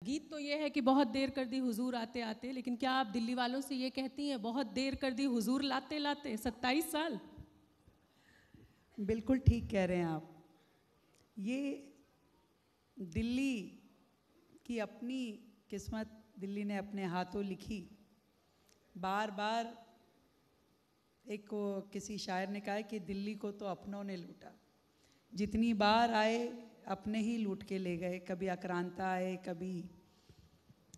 गीत तो ये है कि बहुत देर कर दी हुजूर आते आते, लेकिन क्या आप दिल्ली वालों से ये कहती हैं बहुत देर कर दी हुजूर लाते लाते 27 साल? बिल्कुल ठीक कह रहे हैं आप। ये दिल्ली की अपनी किस्मत दिल्ली ने अपने हाथों लिखी। बार बार एक किसी शायर ने कहा है कि दिल्ली को तो अपनों ने लूटा। जितनी बार आए अपने ही लूट के ले गए। कभी आक्रांता आए, कभी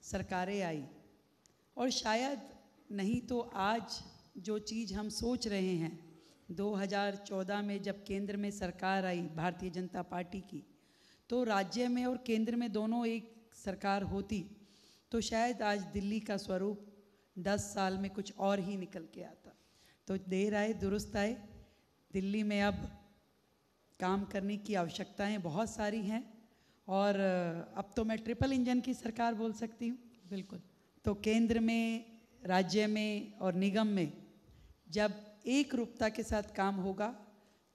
सरकारें आई। और शायद नहीं तो आज जो चीज़ हम सोच रहे हैं, 2014 में जब केंद्र में सरकार आई भारतीय जनता पार्टी की, तो राज्य में और केंद्र में दोनों एक सरकार होती तो शायद आज दिल्ली का स्वरूप 10 साल में कुछ और ही निकल के आता। तो देर आए दुरुस्त आए। दिल्ली में अब काम करने की आवश्यकताएं बहुत सारी हैं और अब तो मैं ट्रिपल इंजन की सरकार बोल सकती हूँ। बिल्कुल। तो केंद्र में, राज्य में और निगम में जब एक रूपता के साथ काम होगा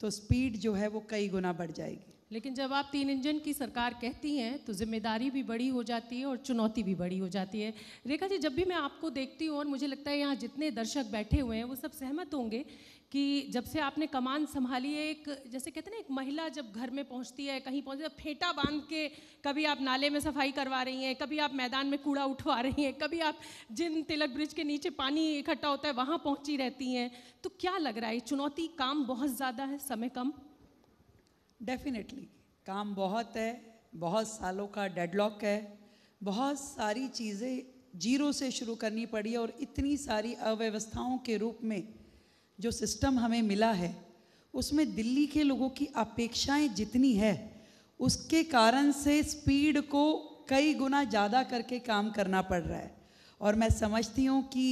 तो स्पीड जो है वो कई गुना बढ़ जाएगी। लेकिन जब आप 3 इंजन की सरकार कहती हैं तो जिम्मेदारी भी बड़ी हो जाती है और चुनौती भी बड़ी हो जाती है। रेखा जी, जब भी मैं आपको देखती हूँ और मुझे लगता है यहाँ जितने दर्शक बैठे हुए हैं वो सब सहमत होंगे कि जब से आपने कमान संभाली है, एक जैसे कहते हैं ना, एक महिला जब घर में पहुँचती है, कहीं पहुँचती है, फेंटा बांध के कभी आप नाले में सफाई करवा रही हैं, कभी आप मैदान में कूड़ा उठवा रही हैं, कभी आप जिन तिलक ब्रिज के नीचे पानी इकट्ठा होता है वहाँ पहुँची रहती हैं। तो क्या लग रहा है, चुनौती, काम बहुत ज़्यादा है, समय कम? डेफिनेटली काम बहुत है, बहुत सालों का डेडलॉक है, बहुत सारी चीज़ें जीरो से शुरू करनी पड़ी है और इतनी सारी अव्यवस्थाओं के रूप में जो सिस्टम हमें मिला है उसमें दिल्ली के लोगों की अपेक्षाएं जितनी है उसके कारण से स्पीड को कई गुना ज़्यादा करके काम करना पड़ रहा है। और मैं समझती हूँ कि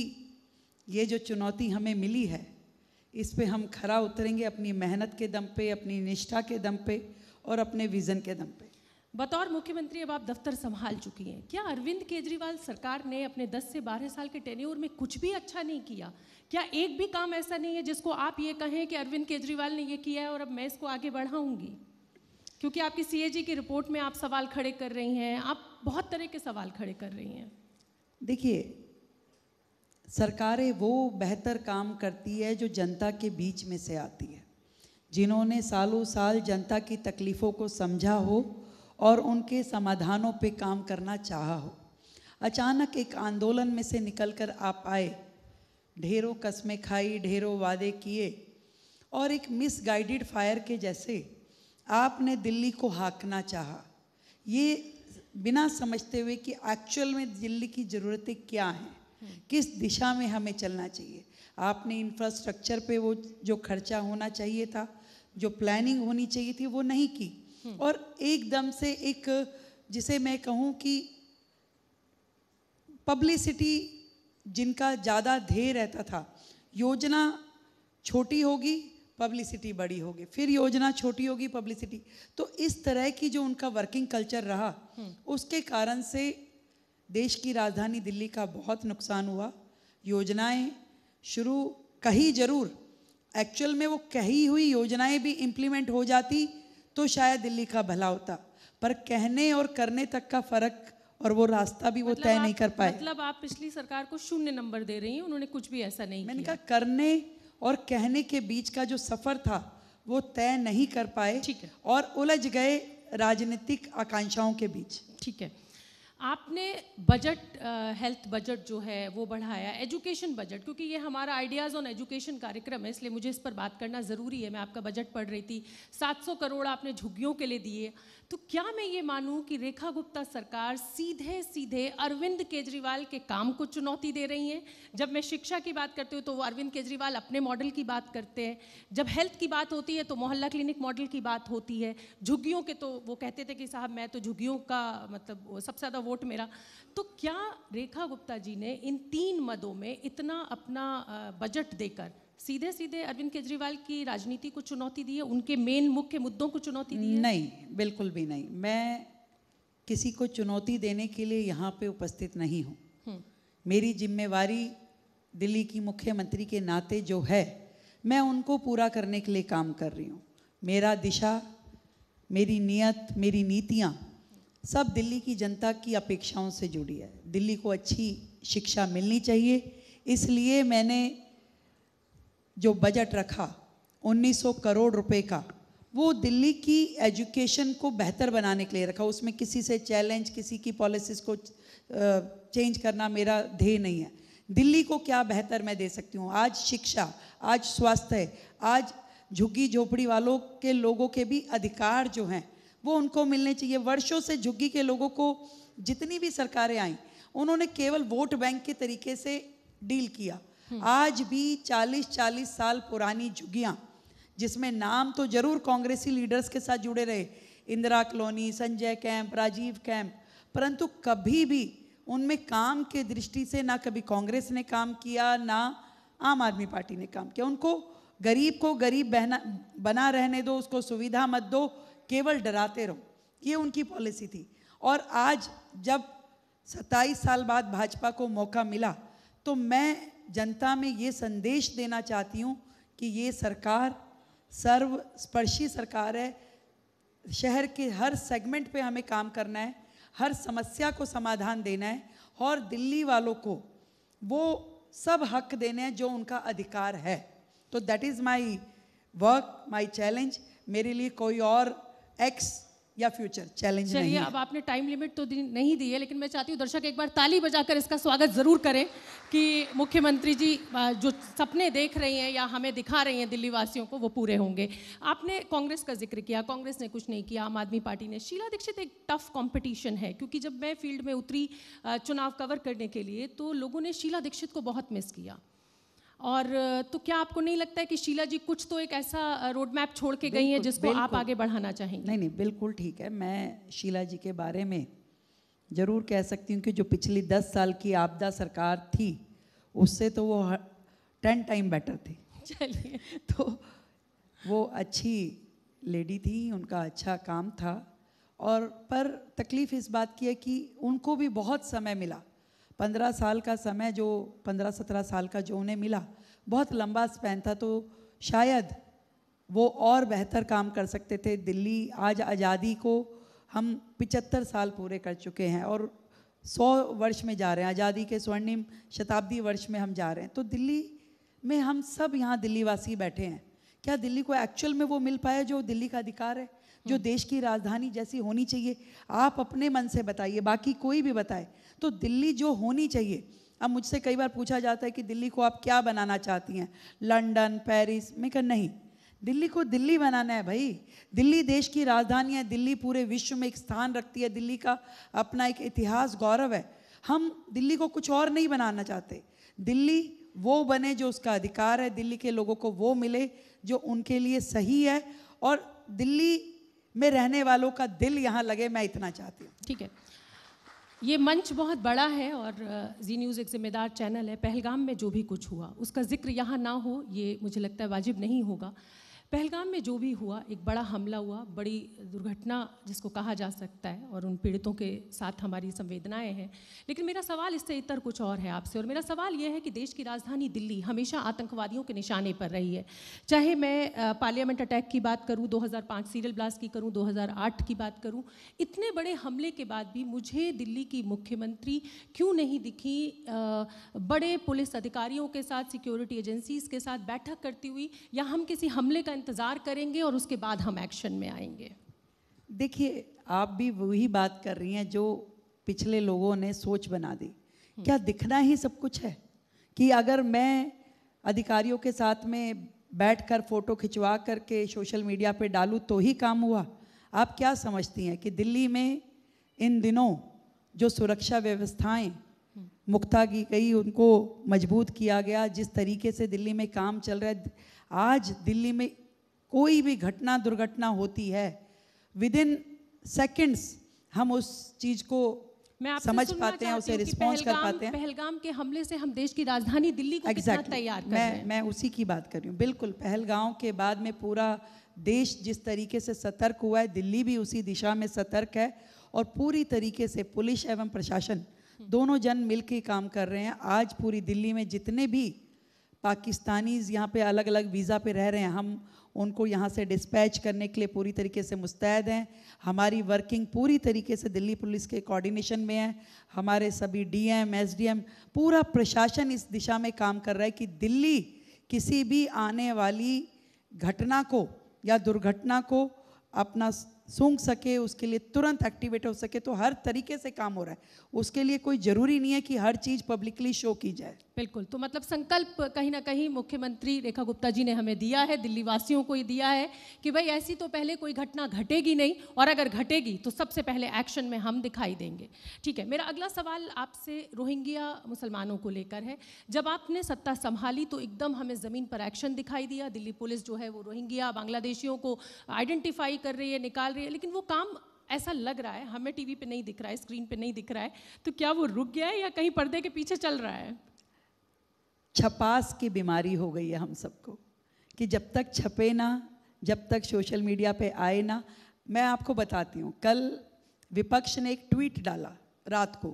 ये जो चुनौती हमें मिली है इस पे हम खरा उतरेंगे अपनी मेहनत के दम पे, अपनी निष्ठा के दम पे और अपने विज़न के दम पे। बतौर मुख्यमंत्री अब आप दफ्तर संभाल चुकी हैं। क्या अरविंद केजरीवाल सरकार ने अपने 10 से 12 साल के टेन्योर में कुछ भी अच्छा नहीं किया? क्या एक भी काम ऐसा नहीं है जिसको आप ये कहें कि अरविंद केजरीवाल ने ये किया है और अब मैं इसको आगे बढ़ाऊंगी? क्योंकि आपकी सीएजी की रिपोर्ट में आप सवाल खड़े कर रही हैं, आप बहुत तरह के सवाल खड़े कर रही हैं। देखिए, सरकारें वो बेहतर काम करती है जो जनता के बीच में से आती है, जिन्होंने सालों साल जनता की तकलीफ़ों को समझा हो और उनके समाधानों पे काम करना चाहा हो। अचानक एक आंदोलन में से निकलकर आप आए, ढेरों कस्में खाई, ढेरों वादे किए और एक मिसगाइडेड फायर के जैसे आपने दिल्ली को हाँकना चाहा, ये बिना समझते हुए कि एक्चुअल में दिल्ली की ज़रूरतें क्या हैं, किस दिशा में हमें चलना चाहिए। आपने इंफ्रास्ट्रक्चर पे वो जो खर्चा होना चाहिए था, जो प्लानिंग होनी चाहिए थी, वो नहीं की और एकदम से एक, जिसे मैं कहूँ कि पब्लिसिटी जिनका ज़्यादा ध्येय रहता था, योजना छोटी होगी पब्लिसिटी बड़ी होगी, फिर योजना छोटी होगी पब्लिसिटी, तो इस तरह की जो उनका वर्किंग कल्चर रहा उसके कारण से देश की राजधानी दिल्ली का बहुत नुकसान हुआ। योजनाएं शुरू कही जरूर, एक्चुअल में वो कही हुई योजनाएं भी इम्प्लीमेंट हो जाती तो शायद दिल्ली का भला होता, पर कहने और करने तक का फर्क और वो रास्ता भी वो तय नहीं कर पाए। मतलब आप पिछली सरकार को 0 नंबर दे रही हैं, उन्होंने कुछ भी ऐसा नहीं मैंने किया। कहा करने और कहने के बीच का जो सफर था वो तय नहीं कर पाए। ठीक है। और उलझ गए राजनीतिक आकांक्षाओं के बीच। ठीक है। आपने बजट, हेल्थ बजट जो है वो बढ़ाया, एजुकेशन बजट, क्योंकि ये हमारा आइडियाज़ ऑन एजुकेशन कार्यक्रम है इसलिए मुझे इस पर बात करना ज़रूरी है। मैं आपका बजट पढ़ रही थी, 700 करोड़ आपने झुग्गियों के लिए दिए। तो क्या मैं ये मानूं कि रेखा गुप्ता सरकार सीधे सीधे अरविंद केजरीवाल के काम को चुनौती दे रही हैं? जब मैं शिक्षा की बात करती हूँ तो वो अरविंद केजरीवाल अपने मॉडल की बात करते हैं, जब हेल्थ की बात होती है तो मोहल्ला क्लिनिक मॉडल की बात होती है, झुग्गियों के तो वो कहते थे कि साहब मैं तो झुग्गियों का मतलब सबसे ज़्यादा वोट मेरा। तो क्या रेखा गुप्ता जी ने इन 3 मदों में इतना अपना बजट देकर सीधे सीधे अरविंद केजरीवाल की राजनीति को चुनौती दी है, उनके मेन मुख्य मुद्दों को चुनौती दी है? नहीं, बिल्कुल भी नहीं। मैं किसी को चुनौती देने के लिए यहाँ पे उपस्थित नहीं हूँ। मेरी जिम्मेवारी दिल्ली की मुख्यमंत्री के नाते जो है मैं उनको पूरा करने के लिए काम कर रही हूँ। मेरा दिशा, मेरी नियत, मेरी नीतियाँ सब दिल्ली की जनता की अपेक्षाओं से जुड़ी है। दिल्ली को अच्छी शिक्षा मिलनी चाहिए, इसलिए मैंने जो बजट रखा 1900 करोड़ रुपए का, वो दिल्ली की एजुकेशन को बेहतर बनाने के लिए रखा। उसमें किसी से चैलेंज, किसी की पॉलिसीज़ को चेंज करना मेरा ध्येय नहीं है। दिल्ली को क्या बेहतर मैं दे सकती हूँ? आज शिक्षा, आज स्वास्थ्य, आज झुग्गी झोपड़ी वालों के लोगों के भी अधिकार जो हैं वो उनको मिलने चाहिए। वर्षों से झुग्गी के लोगों को जितनी भी सरकारें आई, उन्होंने केवल वोट बैंक के तरीके से डील किया। आज भी 40-40 साल पुरानी झुग्गियाँ, जिसमें नाम तो जरूर कांग्रेसी लीडर्स के साथ जुड़े रहे, Indira colony, Sanjay camp, Rajiv camp, परंतु कभी भी उनमें काम के दृष्टि से ना कभी कांग्रेस ने काम किया, ना आम आदमी पार्टी ने काम किया। उनको गरीब को गरीब बना रहने दो, उसको सुविधा मत दो, केवल डराते रहो, ये उनकी पॉलिसी थी। और आज जब 27 साल बाद भाजपा को मौका मिला, तो मैं जनता में ये संदेश देना चाहती हूँ कि ये सरकार सर्वस्पर्शी सरकार है। शहर के हर सेगमेंट पे हमें काम करना है, हर समस्या को समाधान देना है और दिल्ली वालों को वो सब हक देने हैं जो उनका अधिकार है। तो that is my work, my challenge. मेरे लिए कोई और एक्स या फ्यूचर चैलेंज नहीं है। चलिए, अब आपने टाइम लिमिट तो नहीं दी है, लेकिन मैं चाहती हूँ दर्शक एक बार ताली बजाकर इसका स्वागत जरूर करें कि मुख्यमंत्री जी जो सपने देख रही हैं या हमें दिखा रही हैं दिल्ली वासियों को, वो पूरे होंगे। आपने कांग्रेस का जिक्र किया, कांग्रेस ने कुछ नहीं किया, आम आदमी पार्टी ने। शीला दीक्षित एक टफ कंपटीशन है, क्योंकि जब मैं फील्ड में उतरी चुनाव कवर करने के लिए, तो लोगों ने शीला दीक्षित को बहुत मिस किया। और तो क्या आपको नहीं लगता है कि शीला जी कुछ तो एक ऐसा रोड मैप छोड़ के गई हैं जिसको आप आगे बढ़ाना चाहेंगे? नहीं, बिल्कुल ठीक है। मैं शीला जी के बारे में ज़रूर कह सकती हूँ कि जो पिछली 10 साल की आपदा सरकार थी, उससे तो वो 10 टाइम बेटर थी। चलिए, तो वो अच्छी लेडी थी, उनका अच्छा काम था। और पर तकलीफ़ इस बात की है कि उनको भी बहुत समय मिला। 15 साल का समय, जो 15-17 साल का जो उन्हें मिला, बहुत लंबा स्पैन था। तो शायद वो और बेहतर काम कर सकते थे। दिल्ली आज आज़ादी को हम 75 साल पूरे कर चुके हैं और 100 वर्ष में जा रहे हैं, आज़ादी के स्वर्णिम शताब्दी वर्ष में हम जा रहे हैं। तो दिल्ली में हम सब यहाँ दिल्ली वासी बैठे हैं, क्या दिल्ली को एक्चुअल में वो मिल पाया जो दिल्ली का अधिकार है, जो देश की राजधानी जैसी होनी चाहिए? आप अपने मन से बताइए, बाकी कोई भी बताए। तो दिल्ली जो होनी चाहिए, अब मुझसे कई बार पूछा जाता है कि दिल्ली को आप क्या बनाना चाहती हैं, लंदन, पेरिस? मैं कहा नहीं, दिल्ली को दिल्ली बनाना है भाई। दिल्ली देश की राजधानी है, दिल्ली पूरे विश्व में एक स्थान रखती है, दिल्ली का अपना एक इतिहास, गौरव है। हम दिल्ली को कुछ और नहीं बनाना चाहते। दिल्ली वो बने जो उसका अधिकार है, दिल्ली के लोगों को वो मिले जो उनके लिए सही है, और दिल्ली में रहने वालों का दिल यहाँ लगे, मैं इतना चाहती हूँ। ठीक है, ये मंच बहुत बड़ा है और जी न्यूज़ एक जिम्मेदार चैनल है। पहलगाम में जो भी कुछ हुआ उसका जिक्र यहाँ ना हो, ये मुझे लगता है वाजिब नहीं होगा। पहलगाम में जो भी हुआ, एक बड़ा हमला हुआ, बड़ी दुर्घटना जिसको कहा जा सकता है, और उन पीड़ितों के साथ हमारी संवेदनाएं हैं। लेकिन मेरा सवाल इससे इतर कुछ और है आपसे, और मेरा सवाल ये है कि देश की राजधानी दिल्ली हमेशा आतंकवादियों के निशाने पर रही है। चाहे मैं पार्लियामेंट अटैक की बात करूँ, 2005 सीरियल ब्लास्ट की करूँ, 2008 की बात करूँ, इतने बड़े हमले के बाद भी मुझे दिल्ली की मुख्यमंत्री क्यों नहीं दिखी बड़े पुलिस अधिकारियों के साथ, सिक्योरिटी एजेंसीज के साथ बैठक करती हुई, या हम किसी हमले का इंतजार करेंगे और उसके बाद हम एक्शन में आएंगे? देखिए, आप भी वही बात कर रही हैं जो पिछले लोगों ने सोच बना दी। क्या दिखना ही सब कुछ है कि अगर मैं अधिकारियों के साथ में बैठकर फोटो खिंचवा करके सोशल मीडिया पे डालूं तो ही काम हुआ? आप क्या समझती हैं कि दिल्ली में इन दिनों जो सुरक्षा व्यवस्थाएं मुख्ता की गई, उनको मजबूत किया गया, जिस तरीके से दिल्ली में काम चल रहा है, आज दिल्ली में कोई भी घटना दुर्घटना होती है, विद इन सेकेंड्स हम उस चीज़ को समझ पाते हैं, उसे रिस्पॉन्स कर पाते हैं। पहलगाम के हमले से हम देश की राजधानी दिल्ली को कितना तैयार कर रहे हैं? मैं उसी की बात कर रही हूँ। बिल्कुल, पहलगाम के बाद में पूरा देश जिस तरीके से सतर्क हुआ है, दिल्ली भी उसी दिशा में सतर्क है, और पूरी तरीके से पुलिस एवं प्रशासन दोनों जन मिल के काम कर रहे हैं। आज पूरी दिल्ली में जितने भी पाकिस्तानीज़ यहाँ पे अलग अलग वीज़ा पे रह रहे हैं, हम उनको यहाँ से डिस्पैच करने के लिए पूरी तरीके से मुस्तैद हैं। हमारी वर्किंग पूरी तरीके से दिल्ली पुलिस के कोऑर्डिनेशन में है। हमारे सभी डीएम, एसडीएम, पूरा प्रशासन इस दिशा में काम कर रहा है कि दिल्ली किसी भी आने वाली घटना को या दुर्घटना को अपना सूंघ सके, उसके लिए तुरंत एक्टिवेट हो सके। तो हर तरीके से काम हो रहा है, उसके लिए कोई ज़रूरी नहीं है कि हर चीज़ पब्लिकली शो की जाए। बिल्कुल, तो मतलब संकल्प कहीं ना कहीं मुख्यमंत्री रेखा गुप्ता जी ने हमें दिया है, दिल्ली वासियों को ये दिया है कि भाई ऐसी तो पहले कोई घटना घटेगी नहीं, और अगर घटेगी तो सबसे पहले एक्शन में हम दिखाई देंगे। ठीक है, मेरा अगला सवाल आपसे रोहिंग्या मुसलमानों को लेकर है। जब आपने सत्ता संभाली तो एकदम हमें ज़मीन पर एक्शन दिखाई दिया। दिल्ली पुलिस जो है वो रोहिंग्या बांग्लादेशियों को आइडेंटिफाई कर रही है, निकाल रही है, लेकिन वो काम ऐसा लग रहा है, हमें टीवी पे नहीं दिख रहा है, स्क्रीन पे नहीं दिख रहा है, तो क्या वो रुक गया है या कहीं पर्दे के पीछे चल रहा है? छपास की बीमारी हो गई है हम सबको कि जब तक छपे ना, जब तक सोशल मीडिया पे आए ना। मैं आपको बताती हूँ, कल विपक्ष ने एक ट्वीट डाला रात को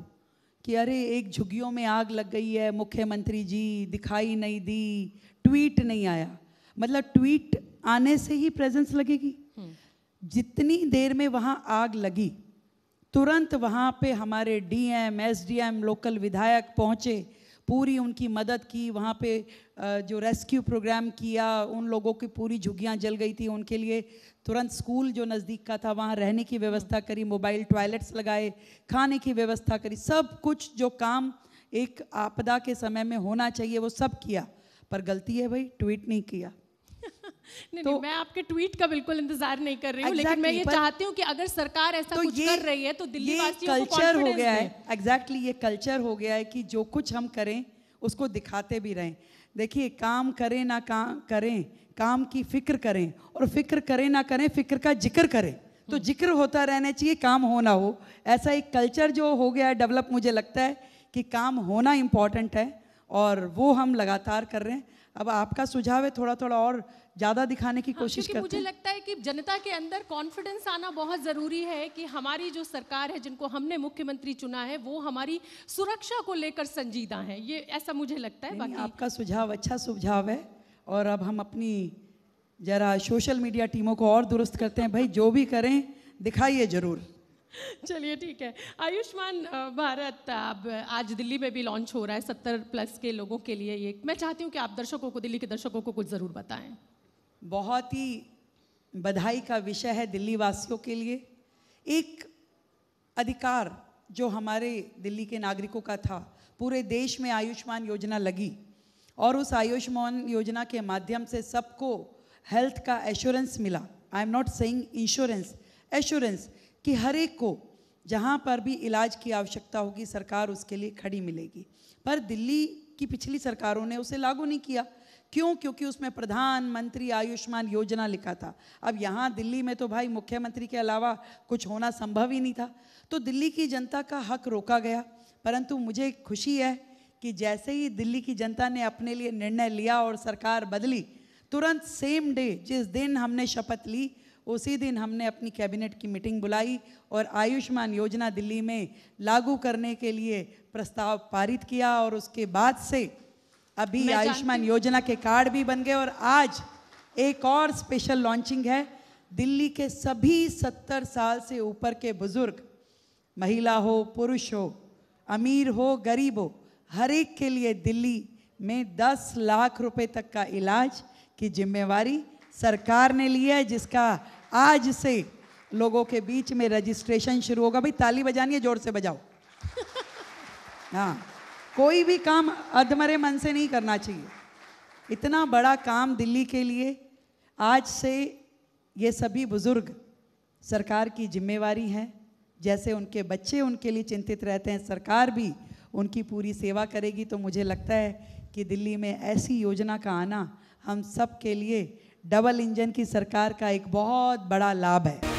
कि अरे एक झुग्गियों में आग लग गई है, मुख्यमंत्री जी दिखाई नहीं दी, ट्वीट नहीं आया। मतलब ट्वीट आने से ही प्रेजेंस लगेगी? जितनी देर में वहाँ आग लगी, तुरंत वहाँ पे हमारे डीएम, एसडीएम, लोकल विधायक पहुँचे, पूरी उनकी मदद की। वहाँ पे जो रेस्क्यू प्रोग्राम किया, उन लोगों की पूरी झुग्गियाँ जल गई थी, उनके लिए तुरंत स्कूल जो नज़दीक का था वहाँ रहने की व्यवस्था करी, मोबाइल टॉयलेट्स लगाए, खाने की व्यवस्था करी, सब कुछ जो काम एक आपदा के समय में होना चाहिए वो सब किया। पर गलती है भाई, ट्वीट नहीं किया। नहीं, तो मैं आपके ट्वीट का बिल्कुल इंतजार नहीं कर रही हूँ, लेकिन मैं ये चाहती हूँ कि अगर सरकार ऐसा तो कुछ कर रही है तो दिल्ली वासियों को कल्चर हो गया है। एग्जैक्टली ये कल्चर हो गया है कि जो कुछ हम करें उसको दिखाते भी रहें। देखिए, काम करें ना काम करें, काम की फिक्र करें, और फिक्र करें ना करें, फिक्र का जिक्र करें। तो जिक्र होता रहना चाहिए, काम हो ना हो। ऐसा एक कल्चर जो हो गया है डेवलप, मुझे लगता है कि काम होना इम्पॉर्टेंट है और वो हम लगातार कर रहे हैं। अब आपका सुझाव है थोड़ा थोड़ा और ज़्यादा दिखाने की कोशिश करते हैं। मुझे लगता है कि जनता के अंदर कॉन्फिडेंस आना बहुत ज़रूरी है कि हमारी जो सरकार है, जिनको हमने मुख्यमंत्री चुना है, वो हमारी सुरक्षा को लेकर संजीदा है। ये ऐसा मुझे लगता है। बाकी आपका सुझाव अच्छा सुझाव है, और अब हम अपनी जरा सोशल मीडिया टीमों को और दुरुस्त करते हैं। भाई जो भी करें दिखाइए ज़रूर। चलिए ठीक है। आयुष्मान भारत अब आज दिल्ली में भी लॉन्च हो रहा है 70+ के लोगों के लिए। ये मैं चाहती हूँ कि आप दर्शकों को, दिल्ली के दर्शकों को कुछ ज़रूर बताएं। बहुत ही बधाई का विषय है दिल्ली वासियों के लिए। एक अधिकार जो हमारे दिल्ली के नागरिकों का था, पूरे देश में आयुष्मान योजना लगी, और उस आयुष्मान योजना के माध्यम से सबको हेल्थ का एश्योरेंस मिला। I am not saying insurance, assurance कि हर एक को जहाँ पर भी इलाज की आवश्यकता होगी सरकार उसके लिए खड़ी मिलेगी। पर दिल्ली की पिछली सरकारों ने उसे लागू नहीं किया। क्यों? क्योंकि उसमें प्रधानमंत्री आयुष्मान योजना लिखा था। अब यहाँ दिल्ली में तो भाई मुख्यमंत्री के अलावा कुछ होना संभव ही नहीं था, तो दिल्ली की जनता का हक रोका गया। परंतु मुझे खुशी है कि जैसे ही दिल्ली की जनता ने अपने लिए निर्णय लिया और सरकार बदली, तुरंत सेम डे जिस दिन हमने शपथ ली उसी दिन हमने अपनी कैबिनेट की मीटिंग बुलाई और आयुष्मान योजना दिल्ली में लागू करने के लिए प्रस्ताव पारित किया। और उसके बाद से अभी आयुष्मान योजना के कार्ड भी बन गए, और आज एक और स्पेशल लॉन्चिंग है। दिल्ली के सभी 70 साल से ऊपर के बुजुर्ग, महिला हो पुरुष हो, अमीर हो गरीब हो, हर एक के लिए दिल्ली में 10 लाख रुपए तक का इलाज की जिम्मेवारी सरकार ने ली है, जिसका आज से लोगों के बीच में रजिस्ट्रेशन शुरू होगा। भाई ताली बजानी है, जोर से बजाओ। हाँ, कोई भी काम अधमरे मन से नहीं करना चाहिए। इतना बड़ा काम दिल्ली के लिए आज से ये सभी बुजुर्ग सरकार की जिम्मेवारी है। जैसे उनके बच्चे उनके लिए चिंतित रहते हैं, सरकार भी उनकी पूरी सेवा करेगी। तो मुझे लगता है कि दिल्ली में ऐसी योजना का आना हम सब के लिए डबल इंजन की सरकार का एक बहुत बड़ा लाभ है।